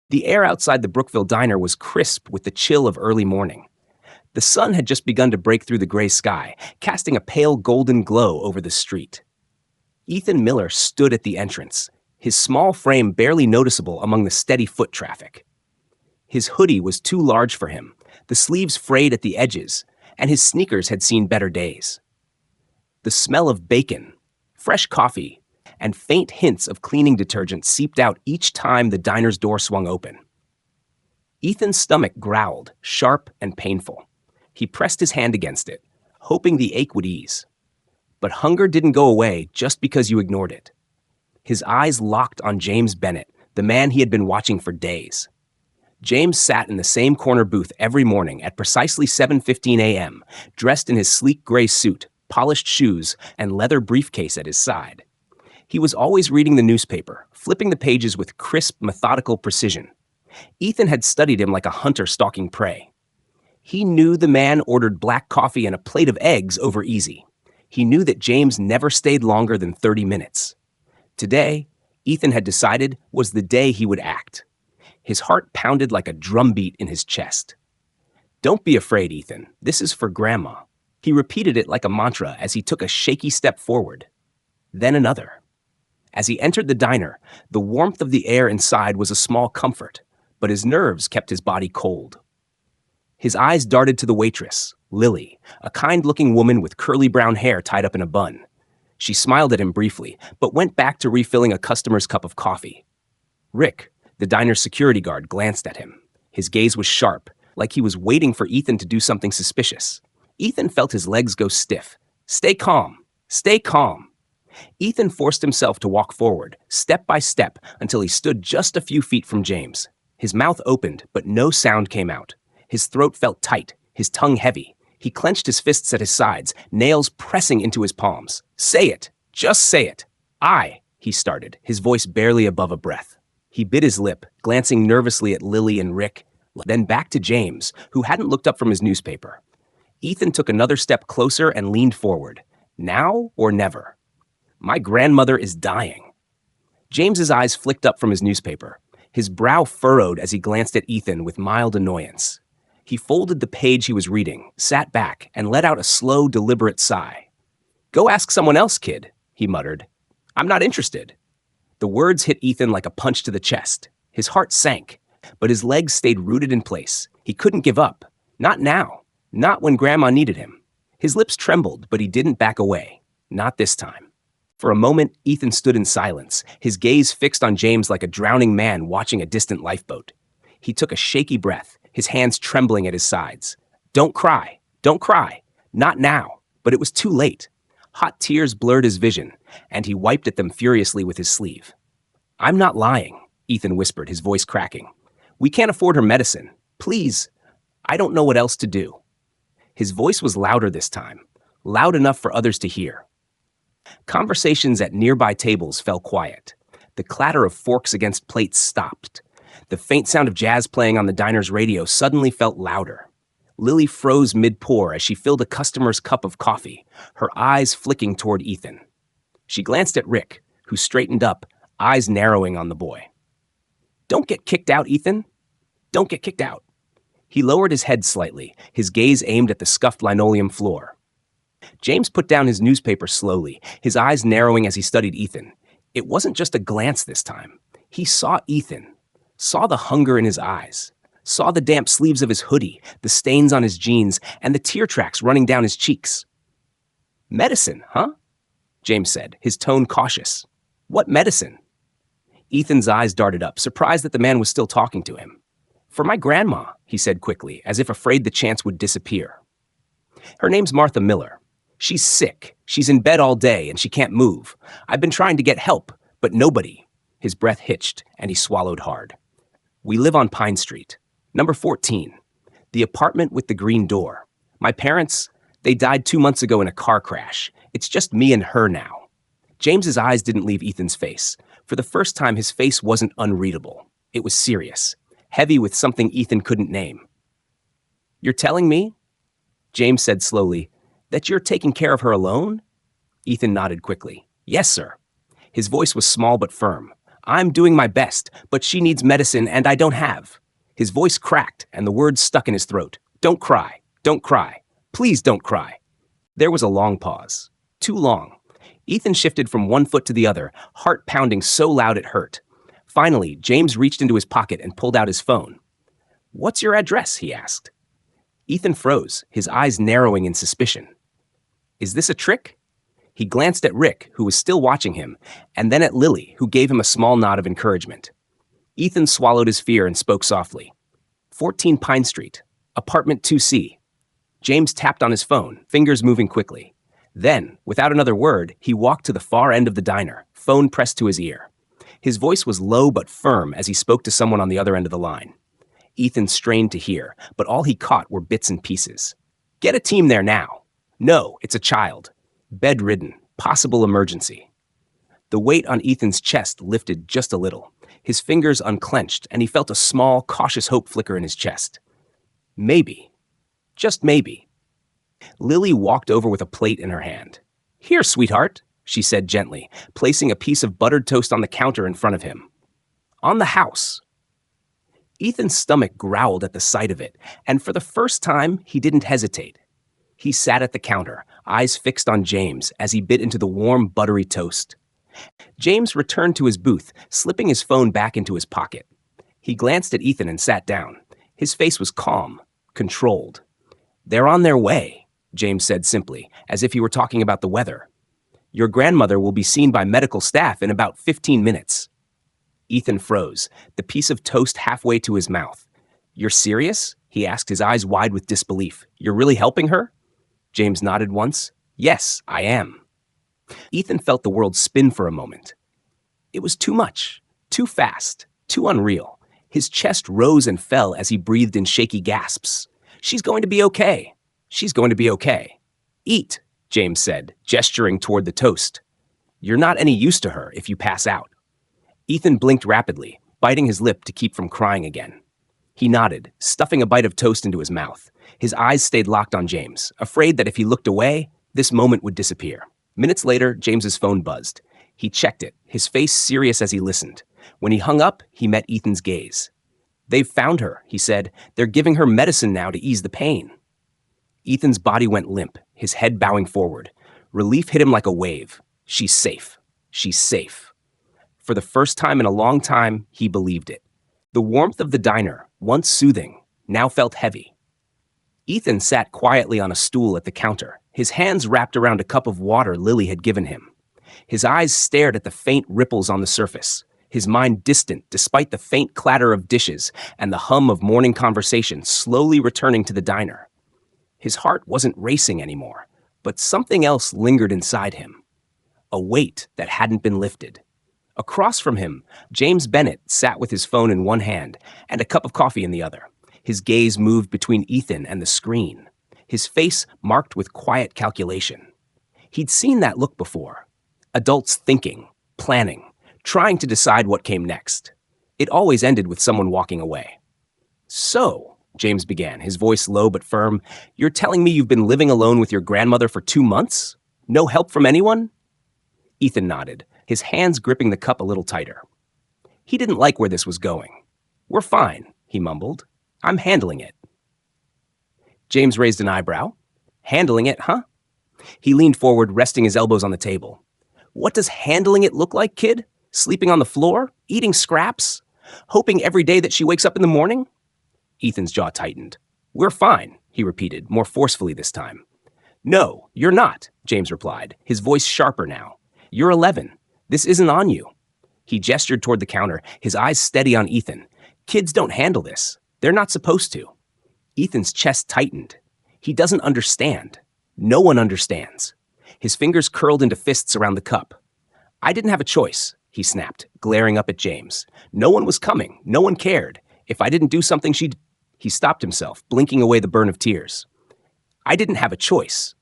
The air outside the Brookville diner was crisp with the chill of early morning. The sun had just begun to break through the gray sky, casting a pale golden glow over the street. Ethan Miller stood at the entrance, his small frame barely noticeable among the steady foot traffic. His hoodie was too large for him, the sleeves frayed at the edges, and his sneakers had seen better days. The smell of bacon, fresh coffee, and faint hints of cleaning detergent seeped out each time the diner's door swung open. Ethan's stomach growled, sharp and painful. He pressed his hand against it, hoping the ache would ease. But hunger didn't go away just because you ignored it. His eyes locked on James Bennett, the man he had been watching for days. James sat in the same corner booth every morning at precisely 7:15 a.m., dressed in his sleek gray suit, polished shoes, and leather briefcase at his side. He was always reading the newspaper, flipping the pages with crisp, methodical precision. Ethan had studied him like a hunter stalking prey. He knew the man ordered black coffee and a plate of eggs over easy. He knew that James never stayed longer than 30 minutes. Today, Ethan had decided, was the day he would act. His heart pounded like a drumbeat in his chest. "Don't be afraid, Ethan. This is for Grandma." He repeated it like a mantra as he took a shaky step forward. Then another. As he entered the diner, the warmth of the air inside was a small comfort, but his nerves kept his body cold. His eyes darted to the waitress, Lily, a kind-looking woman with curly brown hair tied up in a bun. She smiled at him briefly, but went back to refilling a customer's cup of coffee. Rick, the diner's security guard, glanced at him. His gaze was sharp, like he was waiting for Ethan to do something suspicious. Ethan felt his legs go stiff. "Stay calm. Stay calm." Ethan forced himself to walk forward, step by step, until he stood just a few feet from James. His mouth opened, but no sound came out. His throat felt tight, his tongue heavy. He clenched his fists at his sides, nails pressing into his palms. "Say it! Just say it!" He started, his voice barely above a breath. He bit his lip, glancing nervously at Lily and Rick, then back to James, who hadn't looked up from his newspaper. Ethan took another step closer and leaned forward. Now or never? "My grandmother is dying." James's eyes flicked up from his newspaper. His brow furrowed as he glanced at Ethan with mild annoyance. He folded the page he was reading, sat back, and let out a slow, deliberate sigh. "Go ask someone else, kid," he muttered. "I'm not interested." The words hit Ethan like a punch to the chest. His heart sank, but his legs stayed rooted in place. He couldn't give up. Not now. Not when Grandma needed him. His lips trembled, but he didn't back away. Not this time. For a moment, Ethan stood in silence, his gaze fixed on James like a drowning man watching a distant lifeboat. He took a shaky breath, his hands trembling at his sides. "Don't cry. Don't cry. Not now." But it was too late. Hot tears blurred his vision, and he wiped at them furiously with his sleeve. "I'm not lying," Ethan whispered, his voice cracking. "We can't afford her medicine. Please, I don't know what else to do." His voice was louder this time, loud enough for others to hear. Conversations at nearby tables fell quiet. The clatter of forks against plates stopped. The faint sound of jazz playing on the diner's radio suddenly felt louder. Lily froze mid-pour as she filled a customer's cup of coffee, her eyes flicking toward Ethan. She glanced at Rick, who straightened up, eyes narrowing on the boy. "Don't get kicked out, Ethan. Don't get kicked out." He lowered his head slightly, his gaze aimed at the scuffed linoleum floor. James put down his newspaper slowly, his eyes narrowing as he studied Ethan. It wasn't just a glance this time. He saw Ethan, saw the hunger in his eyes, saw the damp sleeves of his hoodie, the stains on his jeans, and the tear tracks running down his cheeks. "Medicine, huh?" James said, his tone cautious. "What medicine?" Ethan's eyes darted up, surprised that the man was still talking to him. "For my grandma," he said quickly, as if afraid the chance would disappear. "Her name's Martha Miller. She's sick. She's in bed all day, and she can't move. I've been trying to get help, but nobody." His breath hitched, and he swallowed hard. "We live on Pine Street, number 14, the apartment with the green door. My parents, they died 2 months ago in a car crash. It's just me and her now." James's eyes didn't leave Ethan's face. For the first time, his face wasn't unreadable. It was serious, heavy with something Ethan couldn't name. "You're telling me," James said slowly, "that you're taking care of her alone?" Ethan nodded quickly. "Yes, sir." His voice was small but firm. I'm doing my best, but she needs medicine and I don't have. His voice cracked and the words stuck in his throat. Don't cry. Don't cry. Please don't cry. There was a long pause. Too long. Ethan shifted from one foot to the other, heart pounding so loud it hurt. Finally, James reached into his pocket and pulled out his phone. "What's your address?" he asked. Ethan froze, his eyes narrowing in suspicion. "Is this a trick?" He glanced at Rick, who was still watching him, and then at Lily, who gave him a small nod of encouragement. Ethan swallowed his fear and spoke softly. 14 Pine Street, apartment 2C. James tapped on his phone, fingers moving quickly. Then, without another word, he walked to the far end of the diner, phone pressed to his ear. His voice was low but firm as he spoke to someone on the other end of the line. Ethan strained to hear, but all he caught were bits and pieces. "Get a team there now." "No, it's a child. Bedridden. Possible emergency." The weight on Ethan's chest lifted just a little. His fingers unclenched, and he felt a small, cautious hope flicker in his chest. Maybe. Just maybe. Lily walked over with a plate in her hand. "Here, sweetheart," she said gently, placing a piece of buttered toast on the counter in front of him. "On the house." Ethan's stomach growled at the sight of it, and for the first time, he didn't hesitate. He sat at the counter, eyes fixed on James as he bit into the warm, buttery toast. James returned to his booth, slipping his phone back into his pocket. He glanced at Ethan and sat down. His face was calm, controlled. "They're on their way," James said simply, as if he were talking about the weather. "Your grandmother will be seen by medical staff in about 15 minutes. Ethan froze, the piece of toast halfway to his mouth. "You're serious?" he asked, his eyes wide with disbelief. "You're really helping her?" James nodded once. "Yes, I am." Ethan felt the world spin for a moment. It was too much, too fast, too unreal. His chest rose and fell as he breathed in shaky gasps. "She's going to be okay. She's going to be okay." "Eat," James said, gesturing toward the toast. "You're not any use to her if you pass out." Ethan blinked rapidly, biting his lip to keep from crying again. He nodded, stuffing a bite of toast into his mouth. His eyes stayed locked on James, afraid that if he looked away, this moment would disappear. Minutes later, James's phone buzzed. He checked it, his face serious as he listened. When he hung up, he met Ethan's gaze. "They've found her," he said. "They're giving her medicine now to ease the pain." Ethan's body went limp, his head bowing forward. Relief hit him like a wave. She's safe. She's safe. For the first time in a long time, he believed it. The warmth of the diner, once soothing, now felt heavy. Ethan sat quietly on a stool at the counter, his hands wrapped around a cup of water Lily had given him. His eyes stared at the faint ripples on the surface, his mind distant despite the faint clatter of dishes and the hum of morning conversation slowly returning to the diner. His heart wasn't racing anymore, but something else lingered inside him. A weight that hadn't been lifted. Across from him, James Bennett sat with his phone in one hand and a cup of coffee in the other. His gaze moved between Ethan and the screen, his face marked with quiet calculation. He'd seen that look before. Adults thinking, planning, trying to decide what came next. It always ended with someone walking away. "So," James began, his voice low but firm, "you're telling me you've been living alone with your grandmother for 2 months? No help from anyone?" Ethan nodded, his hands gripping the cup a little tighter. He didn't like where this was going. "We're fine," he mumbled. "I'm handling it." James raised an eyebrow. "Handling it, huh?" He leaned forward, resting his elbows on the table. "What does handling it look like, kid? Sleeping on the floor? Eating scraps? Hoping every day that she wakes up in the morning?" Ethan's jaw tightened. "We're fine," he repeated, more forcefully this time. "No, you're not," James replied, his voice sharper now. "You're 11. This isn't on you." He gestured toward the counter, his eyes steady on Ethan. "Kids don't handle this. They're not supposed to." Ethan's chest tightened. He doesn't understand. No one understands. His fingers curled into fists around the cup. "I didn't have a choice," he snapped, glaring up at James. "No one was coming. No one cared. If I didn't do something, she'd..." He stopped himself, blinking away the burn of tears. "I didn't have a choice."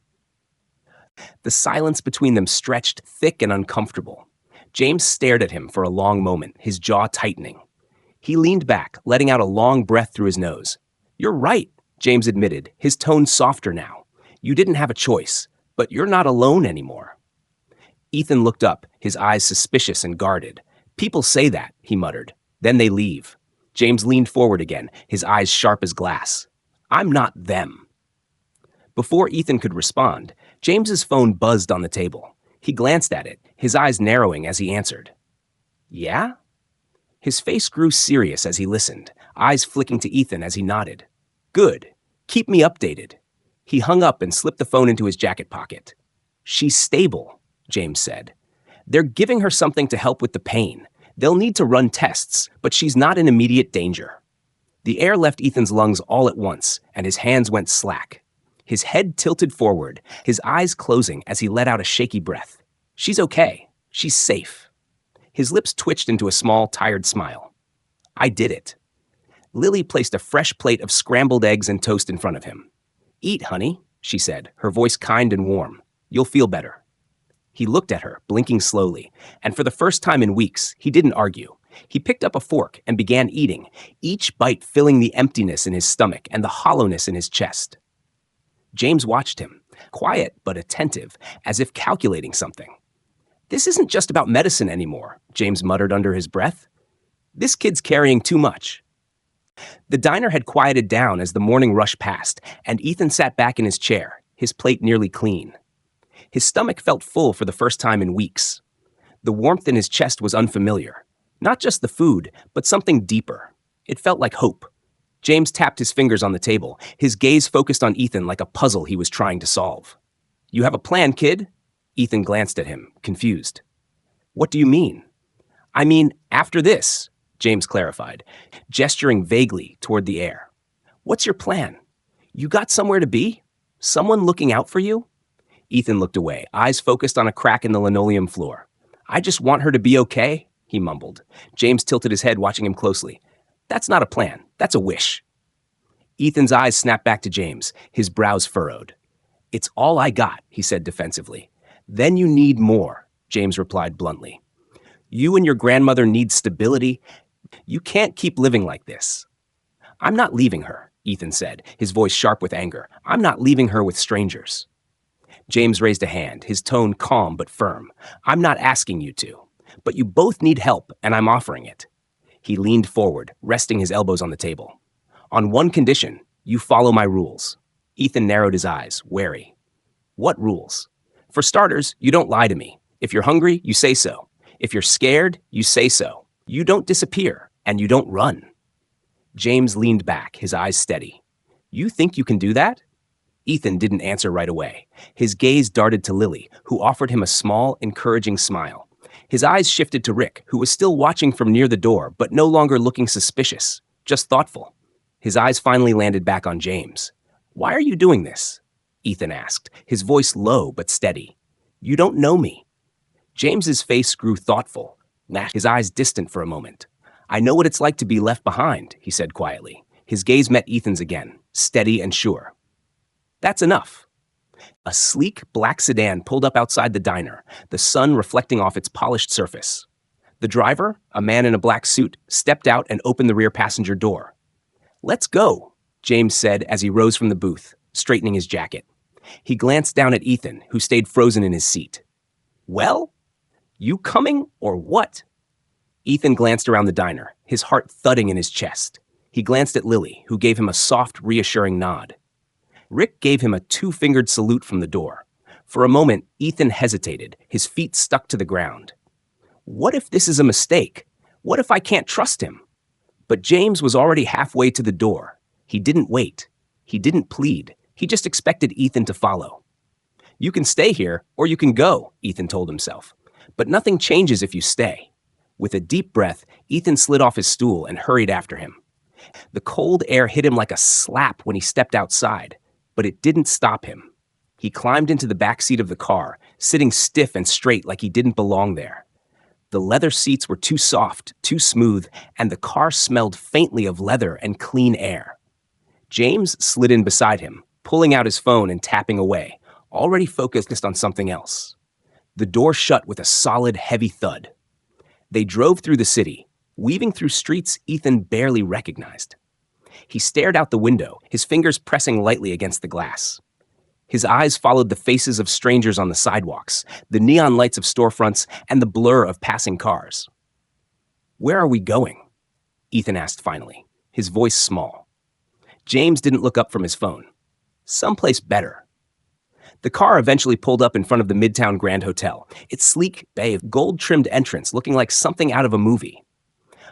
The silence between them stretched thick and uncomfortable. James stared at him for a long moment, his jaw tightening. He leaned back, letting out a long breath through his nose. "You're right," James admitted, his tone softer now. "You didn't have a choice, but you're not alone anymore." Ethan looked up, his eyes suspicious and guarded. People say that, he muttered. Then they leave. James leaned forward again, his eyes sharp as glass. I'm not them. Before Ethan could respond, James's phone buzzed on the table. He glanced at it, his eyes narrowing as he answered. Yeah? His face grew serious as he listened, eyes flicking to Ethan as he nodded. Good. Keep me updated. He hung up and slipped the phone into his jacket pocket. She's stable, James said. They're giving her something to help with the pain. They'll need to run tests, but she's not in immediate danger. The air left Ethan's lungs all at once, and his hands went slack. His head tilted forward, his eyes closing as he let out a shaky breath. She's okay. She's safe. His lips twitched into a small, tired smile. I did it. Lily placed a fresh plate of scrambled eggs and toast in front of him. Eat, honey, she said, her voice kind and warm. You'll feel better. He looked at her, blinking slowly, and for the first time in weeks, he didn't argue. He picked up a fork and began eating, each bite filling the emptiness in his stomach and the hollowness in his chest. James watched him, quiet but attentive, as if calculating something. This isn't just about medicine anymore, James muttered under his breath. This kid's carrying too much. The diner had quieted down as the morning rush passed, and Ethan sat back in his chair, his plate nearly clean. His stomach felt full for the first time in weeks. The warmth in his chest was unfamiliar. Not just the food, but something deeper. It felt like hope. James tapped his fingers on the table, his gaze focused on Ethan like a puzzle he was trying to solve. You have a plan, kid? Ethan glanced at him, confused. What do you mean? I mean, after this, James clarified, gesturing vaguely toward the air. What's your plan? You got somewhere to be? Someone looking out for you? Ethan looked away, eyes focused on a crack in the linoleum floor. I just want her to be okay, he mumbled. James tilted his head, watching him closely. That's not a plan. That's a wish. Ethan's eyes snapped back to James, his brows furrowed. It's all I got, he said defensively. Then you need more, James replied bluntly. You and your grandmother need stability. You can't keep living like this. I'm not leaving her, Ethan said, his voice sharp with anger. I'm not leaving her with strangers. James raised a hand, his tone calm but firm. I'm not asking you to, but you both need help, and I'm offering it. He leaned forward, resting his elbows on the table. On one condition, you follow my rules. Ethan narrowed his eyes, wary. What rules? For starters, you don't lie to me. If you're hungry, you say so. If you're scared, you say so. You don't disappear, and you don't run. James leaned back, his eyes steady. You think you can do that? Ethan didn't answer right away. His gaze darted to Lily, who offered him a small, encouraging smile. His eyes shifted to Rick, who was still watching from near the door, but no longer looking suspicious, just thoughtful. His eyes finally landed back on James. Why are you doing this? Ethan asked, his voice low but steady. You don't know me. James's face grew thoughtful, his eyes distant for a moment. I know what it's like to be left behind, he said quietly. His gaze met Ethan's again, steady and sure. That's enough. A sleek black sedan pulled up outside the diner, the sun reflecting off its polished surface. The driver, a man in a black suit, stepped out and opened the rear passenger door. Let's go, James said as he rose from the booth, straightening his jacket. He glanced down at Ethan, who stayed frozen in his seat. Well, you coming or what? Ethan glanced around the diner, his heart thudding in his chest. He glanced at Lily, who gave him a soft, reassuring nod. Rick gave him a two-fingered salute from the door. For a moment, Ethan hesitated, his feet stuck to the ground. What if this is a mistake? What if I can't trust him? But James was already halfway to the door. He didn't wait. He didn't plead. He just expected Ethan to follow. You can stay here, or you can go, Ethan told himself. But nothing changes if you stay. With a deep breath, Ethan slid off his stool and hurried after him. The cold air hit him like a slap when he stepped outside, but it didn't stop him. He climbed into the back seat of the car, sitting stiff and straight like he didn't belong there. The leather seats were too soft, too smooth, and the car smelled faintly of leather and clean air. James slid in beside him, pulling out his phone and tapping away, already focused on something else. The door shut with a solid, heavy thud. They drove through the city, weaving through streets Ethan barely recognized. He stared out the window, his fingers pressing lightly against the glass. His eyes followed the faces of strangers on the sidewalks, the neon lights of storefronts, and the blur of passing cars. "Where are we going?" Ethan asked finally, his voice small. James didn't look up from his phone. "Someplace better." The car eventually pulled up in front of the Midtown Grand Hotel, its sleek bay of gold-trimmed entrance looking like something out of a movie.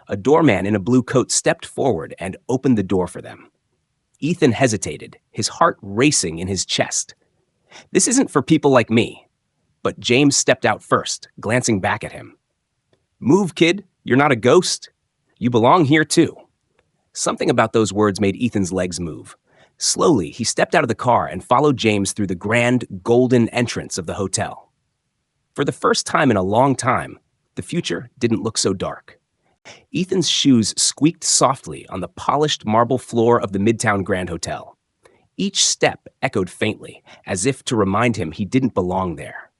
A doorman in a blue coat stepped forward and opened the door for them. Ethan hesitated, his heart racing in his chest. "This isn't for people like me." But James stepped out first, glancing back at him. "Move, kid. You're not a ghost. You belong here, too." Something about those words made Ethan's legs move. Slowly, he stepped out of the car and followed James through the grand, golden entrance of the hotel. For the first time in a long time, the future didn't look so dark. Ethan's shoes squeaked softly on the polished marble floor of the Midtown Grand Hotel. Each step echoed faintly, as if to remind him he didn't belong there.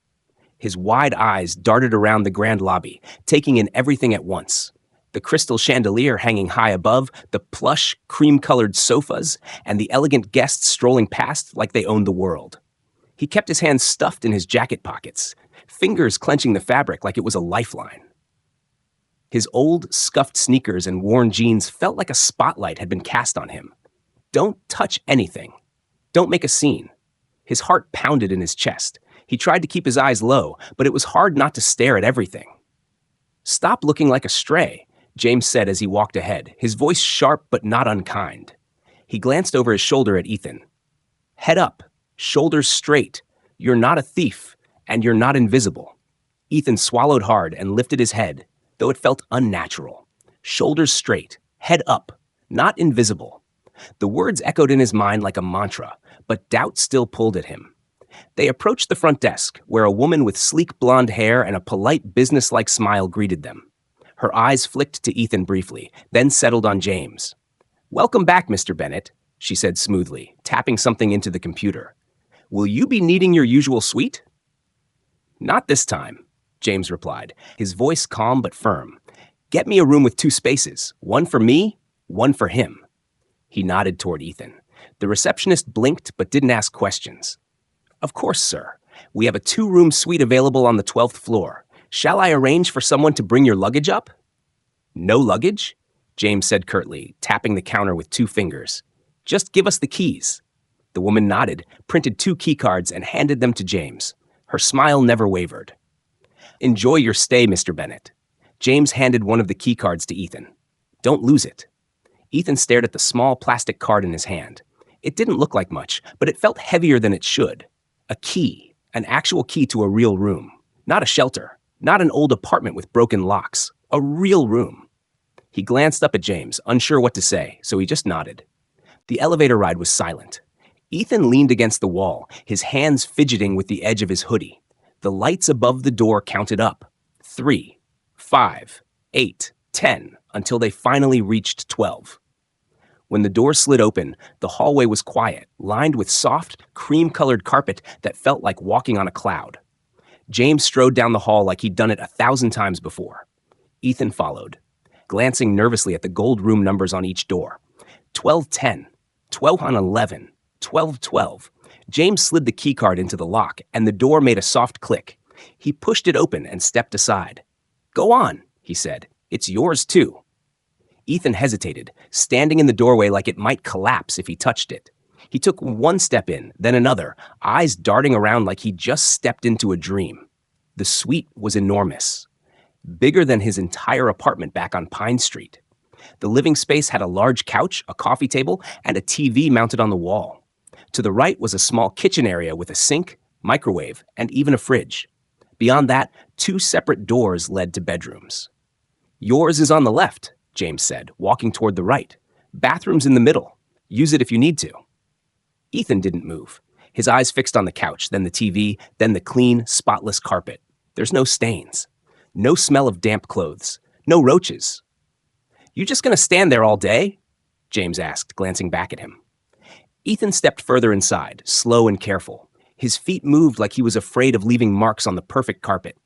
His wide eyes darted around the grand lobby, taking in everything at once. The crystal chandelier hanging high above, the plush, cream-colored sofas, and the elegant guests strolling past like they owned the world. He kept his hands stuffed in his jacket pockets, fingers clenching the fabric like it was a lifeline. His old, scuffed sneakers and worn jeans felt like a spotlight had been cast on him. Don't touch anything. Don't make a scene. His heart pounded in his chest. He tried to keep his eyes low, but it was hard not to stare at everything. "Stop looking like a stray," James said as he walked ahead, his voice sharp but not unkind. He glanced over his shoulder at Ethan. "Head up, shoulders straight. You're not a thief, and you're not invisible." Ethan swallowed hard and lifted his head, though it felt unnatural. Shoulders straight, head up, not invisible. The words echoed in his mind like a mantra, but doubt still pulled at him. They approached the front desk, where a woman with sleek blonde hair and a polite, businesslike smile greeted them. Her eyes flicked to Ethan briefly, then settled on James. "Welcome back, Mr. Bennett," she said smoothly, tapping something into the computer. "Will you be needing your usual suite?" "Not this time," James replied, his voice calm but firm. "Get me a room with 2 spaces, one for me, one for him." He nodded toward Ethan. The receptionist blinked but didn't ask questions. "Of course, sir. We have a 2-room suite available on the 12th floor. Shall I arrange for someone to bring your luggage up?" "No luggage?" James said curtly, tapping the counter with 2 fingers. "Just give us the keys." The woman nodded, printed 2 key cards, and handed them to James. Her smile never wavered. "Enjoy your stay, Mr. Bennett." James handed one of the key cards to Ethan. "Don't lose it." Ethan stared at the small plastic card in his hand. It didn't look like much, but it felt heavier than it should. A key, an actual key to a real room. Not a shelter, not an old apartment with broken locks. A real room. He glanced up at James, unsure what to say, so he just nodded. The elevator ride was silent. Ethan leaned against the wall, his hands fidgeting with the edge of his hoodie. The lights above the door counted up. 3, 5, 8, 10, until they finally reached 12. When the door slid open, the hallway was quiet, lined with soft, cream-colored carpet that felt like walking on a cloud. James strode down the hall like he'd done it 1,000 times before. Ethan followed, glancing nervously at the gold room numbers on each door. 1210, 1211, 1212. James slid the keycard into the lock, and the door made a soft click. He pushed it open and stepped aside. "Go on," he said. "It's yours, too." Ethan hesitated, standing in the doorway like it might collapse if he touched it. He took one step in, then another, eyes darting around like he'd just stepped into a dream. The suite was enormous, bigger than his entire apartment back on Pine Street. The living space had a large couch, a coffee table, and a TV mounted on the wall. To the right was a small kitchen area with a sink, microwave, and even a fridge. Beyond that, 2 separate doors led to bedrooms. "Yours is on the left," James said, walking toward the right. "Bathroom's in the middle. Use it if you need to." Ethan didn't move. His eyes fixed on the couch, then the TV, then the clean, spotless carpet. There's no stains. No smell of damp clothes. No roaches. "You just gonna stand there all day?" James asked, glancing back at him. Ethan stepped further inside, slow and careful. His feet moved like he was afraid of leaving marks on the perfect carpet.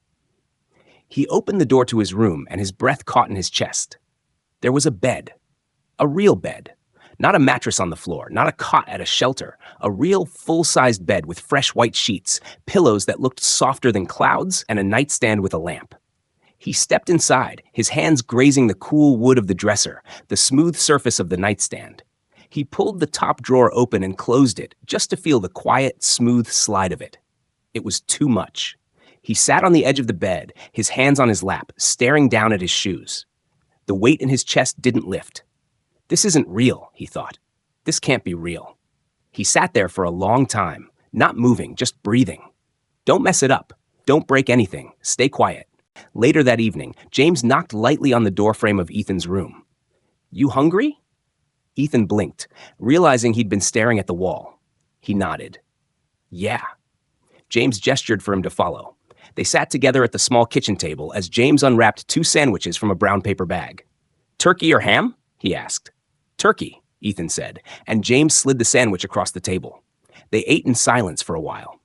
He opened the door to his room, and his breath caught in his chest. There was a bed. A real bed. Not a mattress on the floor, not a cot at a shelter. A real full-sized bed with fresh white sheets, pillows that looked softer than clouds, and a nightstand with a lamp. He stepped inside, his hands grazing the cool wood of the dresser, the smooth surface of the nightstand. He pulled the top drawer open and closed it, just to feel the quiet, smooth slide of it. It was too much. He sat on the edge of the bed, his hands on his lap, staring down at his shoes. The weight in his chest didn't lift. This isn't real, he thought. This can't be real. He sat there for a long time, not moving, just breathing. Don't mess it up. Don't break anything. Stay quiet. Later that evening, James knocked lightly on the doorframe of Ethan's room. You hungry? Ethan blinked, realizing he'd been staring at the wall. He nodded. Yeah. James gestured for him to follow. They sat together at the small kitchen table as James unwrapped 2 sandwiches from a brown paper bag. Turkey or ham? He asked. Turkey, Ethan said, and James slid the sandwich across the table. They ate in silence for a while.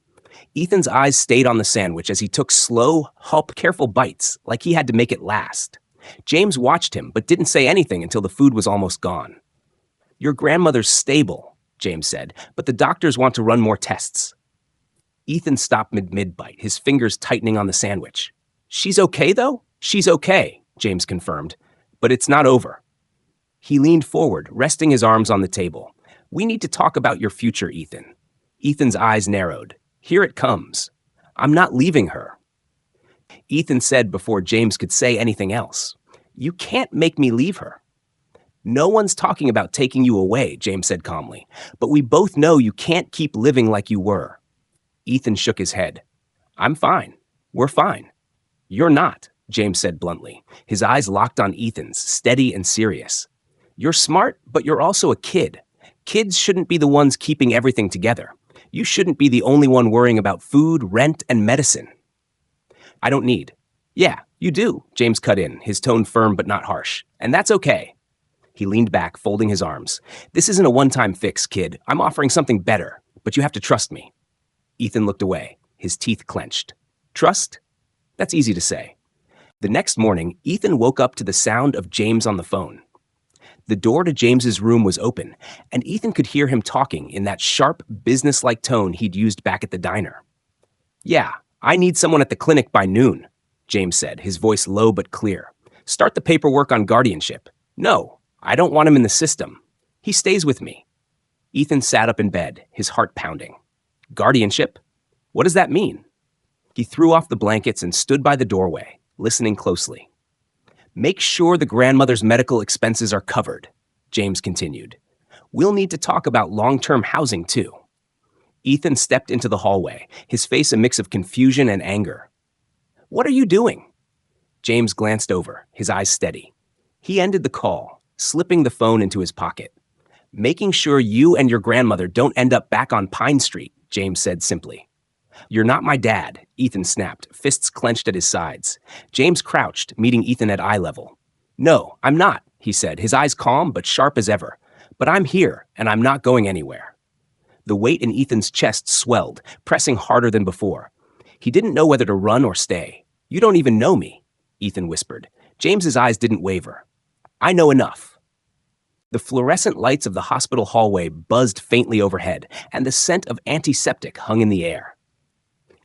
Ethan's eyes stayed on the sandwich as he took slow, careful bites, like he had to make it last. James watched him, but didn't say anything until the food was almost gone. Your grandmother's stable, James said, but the doctors want to run more tests. Ethan stopped mid-bite, his fingers tightening on the sandwich. She's okay, though? She's okay, James confirmed, but it's not over. He leaned forward, resting his arms on the table. We need to talk about your future, Ethan. Ethan's eyes narrowed. Here it comes. I'm not leaving her. Ethan said before James could say anything else. You can't make me leave her. No one's talking about taking you away, James said calmly, but we both know you can't keep living like you were. Ethan shook his head. I'm fine. We're fine. You're not, James said bluntly, his eyes locked on Ethan's, steady and serious. You're smart, but you're also a kid. Kids shouldn't be the ones keeping everything together. You shouldn't be the only one worrying about food, rent, and medicine. I don't need. Yeah, you do, James cut in, his tone firm but not harsh. And that's okay. He leaned back, folding his arms. This isn't a one-time fix, kid. I'm offering something better, but you have to trust me. Ethan looked away, his teeth clenched. Trust? That's easy to say. The next morning, Ethan woke up to the sound of James on the phone. The door to James's room was open, and Ethan could hear him talking in that sharp, business-like tone he'd used back at the diner. Yeah, I need someone at the clinic by noon, James said, his voice low but clear. Start the paperwork on guardianship. No, I don't want him in the system. He stays with me. Ethan sat up in bed, his heart pounding. Guardianship? What does that mean? He threw off the blankets and stood by the doorway, listening closely. Make sure the grandmother's medical expenses are covered, James continued. We'll need to talk about long-term housing, too. Ethan stepped into the hallway, his face a mix of confusion and anger. What are you doing? James glanced over, his eyes steady. He ended the call, slipping the phone into his pocket. Making sure you and your grandmother don't end up back on Pine Street, James said simply. You're not my dad, Ethan snapped, fists clenched at his sides. James crouched, meeting Ethan at eye level. No, I'm not, he said, his eyes calm but sharp as ever. But I'm here, and I'm not going anywhere. The weight in Ethan's chest swelled, pressing harder than before. He didn't know whether to run or stay. You don't even know me, Ethan whispered. James's eyes didn't waver. I know enough. The fluorescent lights of the hospital hallway buzzed faintly overhead, and the scent of antiseptic hung in the air.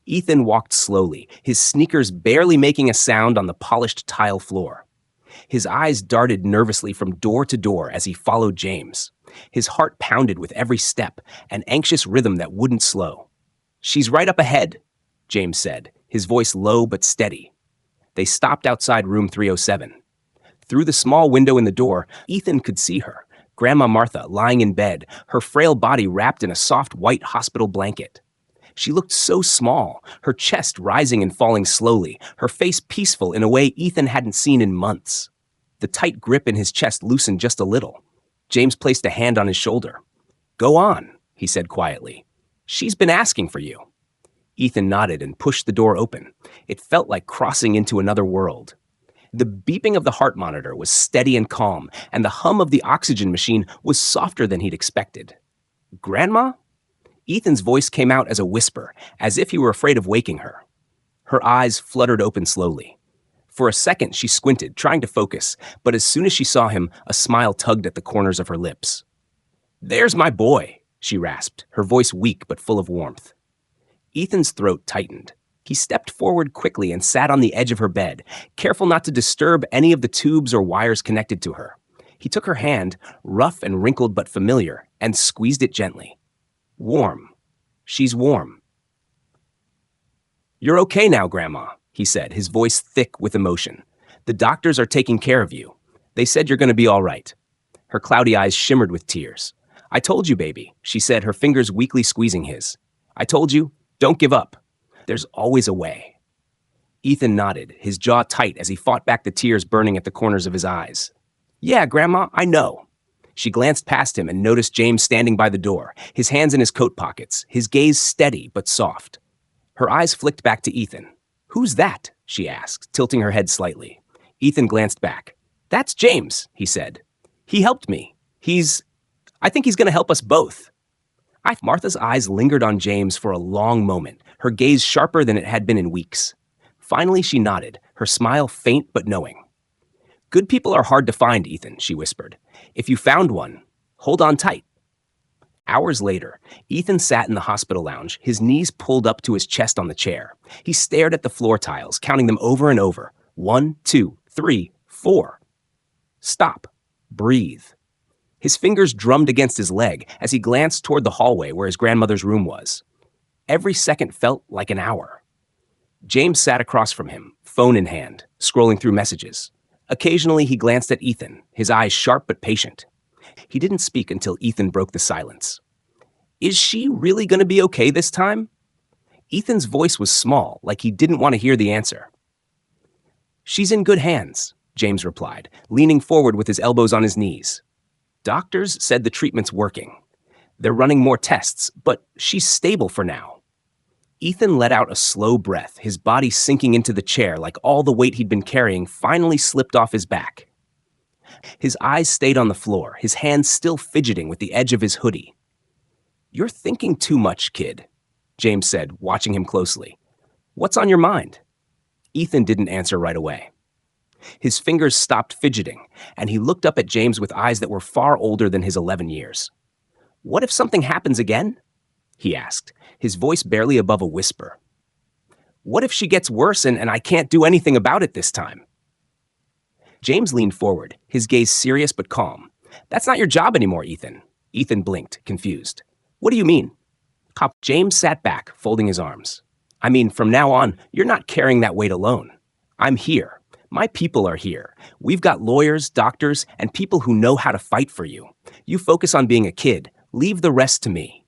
Ethan walked slowly, his sneakers barely making a sound on the polished tile floor. His eyes darted nervously from door to door as he followed James. His heart pounded with every step, an anxious rhythm that wouldn't slow. She's right up ahead, James said, his voice low but steady. They stopped outside room 307. Through the small window in the door, Ethan could see her, Grandma Martha, lying in bed, her frail body wrapped in a soft white hospital blanket. She looked so small, her chest rising and falling slowly, her face peaceful in a way Ethan hadn't seen in months. The tight grip in his chest loosened just a little. James placed a hand on his shoulder. Go on, he said quietly. She's been asking for you. Ethan nodded and pushed the door open. It felt like crossing into another world. The beeping of the heart monitor was steady and calm, and the hum of the oxygen machine was softer than he'd expected. Grandma? Ethan's voice came out as a whisper, as if he were afraid of waking her. Her eyes fluttered open slowly. For a second, she squinted, trying to focus, but as soon as she saw him, a smile tugged at the corners of her lips. There's my boy, she rasped, her voice weak but full of warmth. Ethan's throat tightened. He stepped forward quickly and sat on the edge of her bed, careful not to disturb any of the tubes or wires connected to her. He took her hand, rough and wrinkled but familiar, and squeezed it gently. Warm. She's warm. "You're okay now, Grandma," he said, his voice thick with emotion. "The doctors are taking care of you. They said you're going to be all right." Her cloudy eyes shimmered with tears. "I told you, baby," she said, her fingers weakly squeezing his. "I told you, don't give up. There's always a way." Ethan nodded, his jaw tight as he fought back the tears burning at the corners of his eyes. "Yeah, Grandma, I know." She glanced past him and noticed James standing by the door, his hands in his coat pockets, his gaze steady but soft. Her eyes flicked back to Ethan. "Who's that?" she asked, tilting her head slightly. Ethan glanced back. "That's James," he said. "He helped me. I think he's going to help us both." Martha's eyes lingered on James for a long moment, her gaze sharper than it had been in weeks. Finally, she nodded, her smile faint but knowing. "Good people are hard to find, Ethan," she whispered. "If you found one, hold on tight." Hours later, Ethan sat in the hospital lounge, his knees pulled up to his chest on the chair. He stared at the floor tiles, counting them over and over. 1, 2, 3, 4. Stop. Breathe. His fingers drummed against his leg as he glanced toward the hallway where his grandmother's room was. Every second felt like an hour. James sat across from him, phone in hand, scrolling through messages. Occasionally, he glanced at Ethan, his eyes sharp but patient. He didn't speak until Ethan broke the silence. "Is she really going to be okay this time?" Ethan's voice was small, like he didn't want to hear the answer. "She's in good hands," James replied, leaning forward with his elbows on his knees. "Doctors said the treatment's working. They're running more tests, but she's stable for now." Ethan let out a slow breath, his body sinking into the chair like all the weight he'd been carrying finally slipped off his back. His eyes stayed on the floor, his hands still fidgeting with the edge of his hoodie. "You're thinking too much, kid," James said, watching him closely. "What's on your mind?" Ethan didn't answer right away. His fingers stopped fidgeting, and he looked up at James with eyes that were far older than his 11 years. "What if something happens again?" he asked, his voice barely above a whisper. "What if she gets worse and I can't do anything about it this time?" James leaned forward, his gaze serious but calm. "That's not your job anymore, Ethan." Ethan blinked, confused. "What do you mean?" James sat back, folding his arms. "I mean, from now on, you're not carrying that weight alone. I'm here. My people are here. We've got lawyers, doctors, and people who know how to fight for you. You focus on being a kid. Leave the rest to me."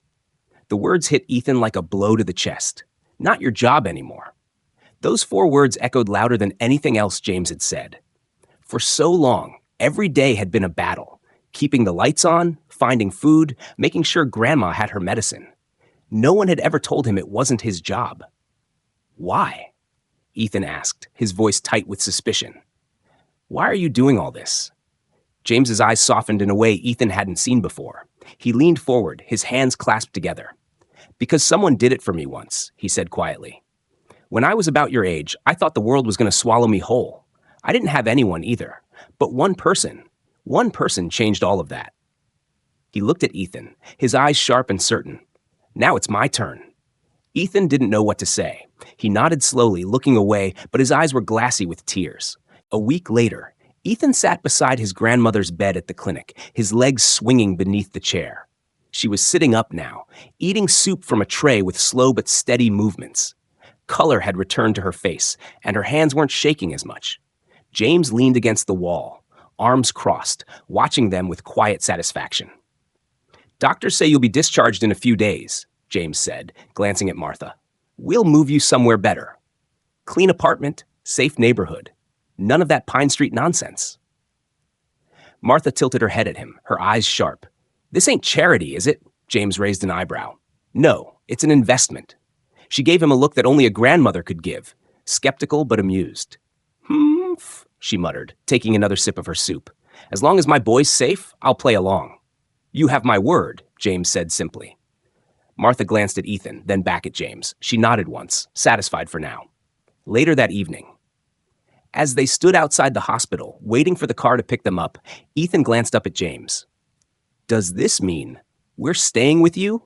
The words hit Ethan like a blow to the chest. Not your job anymore. Those 4 words echoed louder than anything else James had said. For so long, every day had been a battle. Keeping the lights on, finding food, making sure Grandma had her medicine. No one had ever told him it wasn't his job. "Why?" Ethan asked, his voice tight with suspicion. "Why are you doing all this?" James's eyes softened in a way Ethan hadn't seen before. He leaned forward, his hands clasped together. "Because someone did it for me once," he said quietly. "When I was about your age, I thought the world was going to swallow me whole. I didn't have anyone either. But one person changed all of that." He looked at Ethan, his eyes sharp and certain. "Now it's my turn." Ethan didn't know what to say. He nodded slowly, looking away, but his eyes were glassy with tears. A week later, Ethan sat beside his grandmother's bed at the clinic, his legs swinging beneath the chair. She was sitting up now, eating soup from a tray with slow but steady movements. Color had returned to her face, and her hands weren't shaking as much. James leaned against the wall, arms crossed, watching them with quiet satisfaction. "Doctors say you'll be discharged in a few days," James said, glancing at Martha. "We'll move you somewhere better. Clean apartment, safe neighborhood. None of that Pine Street nonsense." Martha tilted her head at him, her eyes sharp. "This ain't charity, is it?" James raised an eyebrow. "No, it's an investment." She gave him a look that only a grandmother could give, skeptical but amused. She muttered, taking another sip of her soup. "As long as my boy's safe, I'll play along." "You have my word," James said simply. Martha glanced at Ethan, then back at James. She nodded once, satisfied for now. Later that evening, as they stood outside the hospital, waiting for the car to pick them up, Ethan glanced up at James. "Does this mean we're staying with you?"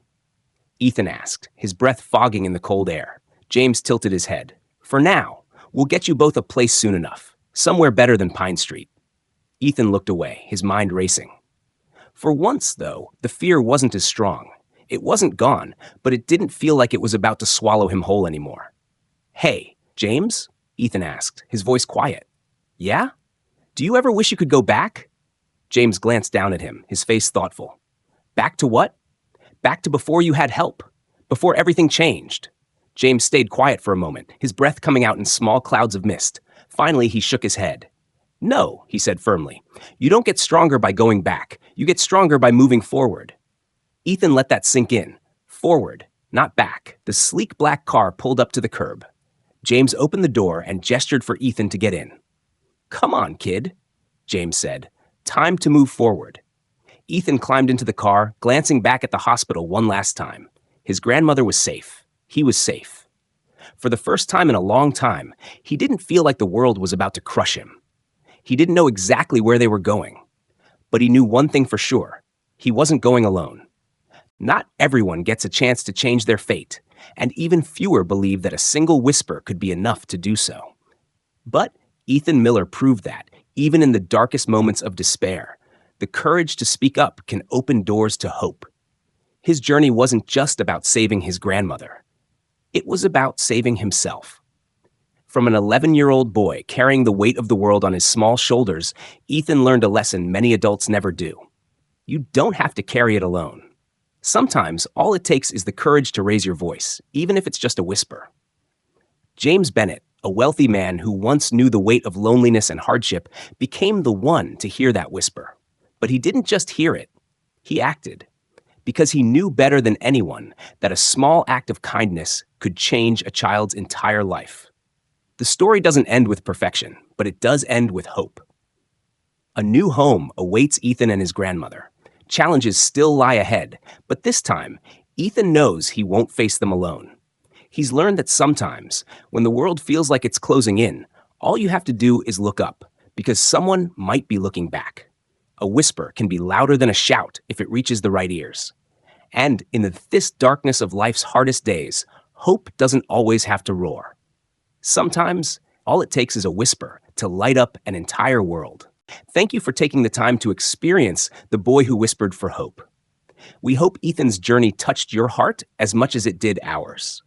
Ethan asked, his breath fogging in the cold air. James tilted his head. For now, we'll get you both a place soon enough. Somewhere better than Pine Street. Ethan looked away, his mind racing. For once, though, the fear wasn't as strong. It wasn't gone, but it didn't feel like it was about to swallow him whole anymore. Hey, James? Ethan asked, his voice quiet. Yeah? Do you ever wish you could go back? James glanced down at him, his face thoughtful. Back to what? Back to before you had help. Before everything changed. James stayed quiet for a moment, his breath coming out in small clouds of mist. Finally, he shook his head. No, he said firmly. You don't get stronger by going back. You get stronger by moving forward. Ethan let that sink in. Forward, not back. The sleek black car pulled up to the curb. James opened the door and gestured for Ethan to get in. Come on, kid, James said. Time to move forward. Ethan climbed into the car, glancing back at the hospital one last time. His grandmother was safe. He was safe. For the first time in a long time, he didn't feel like the world was about to crush him. He didn't know exactly where they were going. But he knew one thing for sure. He wasn't going alone. Not everyone gets a chance to change their fate, and even fewer believe that a single whisper could be enough to do so. But Ethan Miller proved that, even in the darkest moments of despair, the courage to speak up can open doors to hope. His journey wasn't just about saving his grandmother. It was about saving himself. From an 11-year-old boy carrying the weight of the world on his small shoulders, Ethan learned a lesson many adults never do. You don't have to carry it alone. Sometimes all it takes is the courage to raise your voice, even if it's just a whisper. James Bennett, a wealthy man who once knew the weight of loneliness and hardship, became the one to hear that whisper. But he didn't just hear it, he acted. Because he knew better than anyone that a small act of kindness could change a child's entire life. The story doesn't end with perfection, but it does end with hope. A new home awaits Ethan and his grandmother. Challenges still lie ahead, but this time, Ethan knows he won't face them alone. He's learned that sometimes, when the world feels like it's closing in, all you have to do is look up, because someone might be looking back. A whisper can be louder than a shout if it reaches the right ears. And in this darkness of life's hardest days, hope doesn't always have to roar. Sometimes, all it takes is a whisper to light up an entire world. Thank you for taking the time to experience the boy who whispered for hope. We hope Ethan's journey touched your heart as much as it did ours.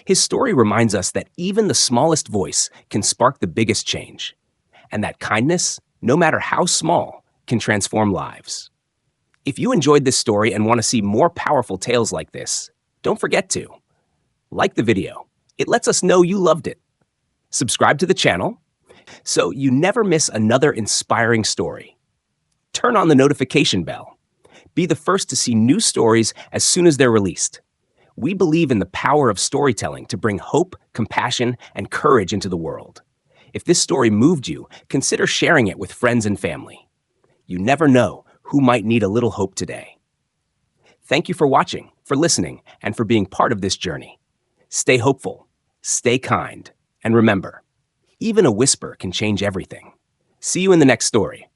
His story reminds us that even the smallest voice can spark the biggest change, and that kindness, no matter how small, can transform lives. If you enjoyed this story and want to see more powerful tales like this, don't forget to like the video. It lets us know you loved it. Subscribe to the channel so you never miss another inspiring story. Turn on the notification bell. Be the first to see new stories as soon as they're released. We believe in the power of storytelling to bring hope, compassion, and courage into the world. If this story moved you, consider sharing it with friends and family. You never know who might need a little hope today. Thank you for watching, for listening, and for being part of this journey. Stay hopeful, stay kind, and remember, even a whisper can change everything. See you in the next story.